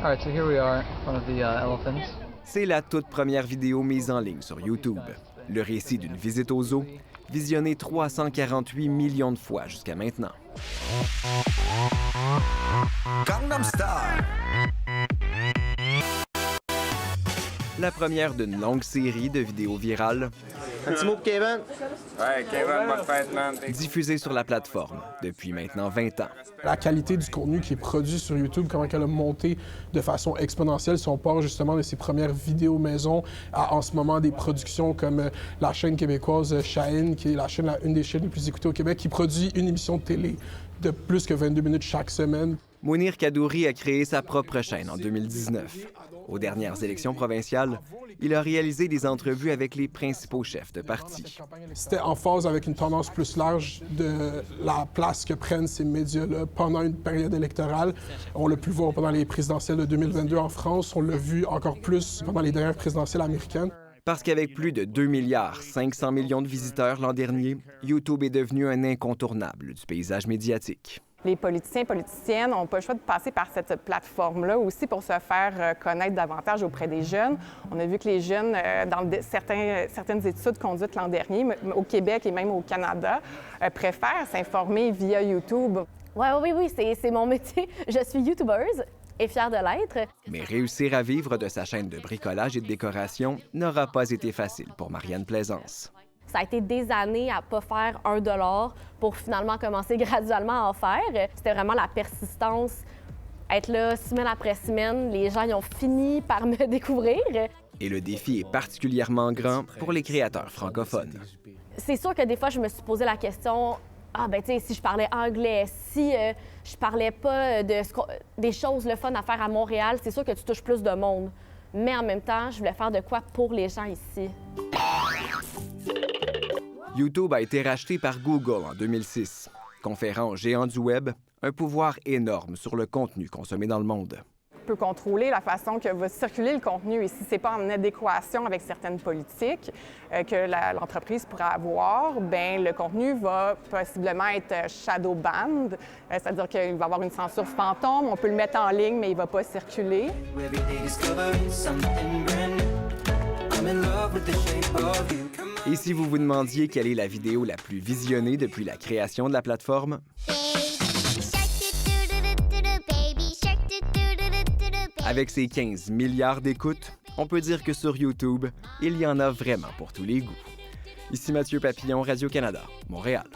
Alright, so here we are in front of the elephants. C'est la toute première vidéo mise en ligne sur YouTube. Le récit d'une visite au zoo, visionnée 348 millions de fois jusqu'à maintenant. Gangnam Style. La première d'une longue série de vidéos virales Un petit mot pour Kevin? Ouais, Kevin, bonne fête, man. diffusées sur la plateforme depuis maintenant 20 ans. La qualité du contenu qui est produit sur YouTube, comment elle a monté de façon exponentielle si on part justement de ses premières vidéos maison à en ce moment des productions comme la chaîne québécoise Shaheen, qui est une des chaînes les plus écoutées au Québec, qui produit une émission de télé de plus que 22 minutes chaque semaine. Mounir Kadouri a créé sa propre chaîne en 2019. Aux dernières élections provinciales, il a réalisé des entrevues avec les principaux chefs de parti. C'était en phase avec une tendance plus large de la place que prennent ces médias-là pendant une période électorale. On l'a pu voir pendant les présidentielles de 2022 en France, on l'a vu encore plus pendant les dernières présidentielles américaines. Parce qu'avec plus de 2,5 milliards de visiteurs l'an dernier, YouTube est devenu un incontournable du paysage médiatique. Les politiciens et politiciennes n'ont pas le choix de passer par cette plateforme-là aussi pour se faire connaître davantage auprès des jeunes. On a vu que les jeunes, dans certaines études conduites l'an dernier, au Québec et même au Canada, préfèrent s'informer via YouTube. Oui, c'est mon métier. Je suis YouTubeuse et fière de l'être. Mais réussir à vivre de sa chaîne de bricolage et de décoration n'aura pas été facile pour Marianne Plaisance. Ça a été des années à ne pas faire $1 pour finalement commencer graduellement à en faire. C'était vraiment la persistance, être là semaine après semaine. Les gens ils ont fini par me découvrir. Et le défi est particulièrement grand pour les créateurs francophones. C'est sûr que des fois, je me suis posé la question, si je parlais anglais, si je parlais pas des choses le fun à faire à Montréal, c'est sûr que tu touches plus de monde. Mais en même temps, je voulais faire de quoi pour les gens ici. YouTube a été racheté par Google en 2006, conférant aux géants du Web un pouvoir énorme sur le contenu consommé dans le monde. On peut contrôler la façon que va circuler le contenu et si ce n'est pas en adéquation avec certaines politiques que l'entreprise pourra avoir, bien, le contenu va possiblement être shadow banned, c'est-à-dire qu'il va y avoir une censure fantôme, on peut le mettre en ligne, mais il ne va pas circuler. Et si vous vous demandiez quelle est la vidéo la plus visionnée depuis la création de la plateforme, avec ses 15 milliards d'écoutes, on peut dire que sur YouTube, il y en a vraiment pour tous les goûts. Ici Mathieu Papillon, Radio-Canada, Montréal.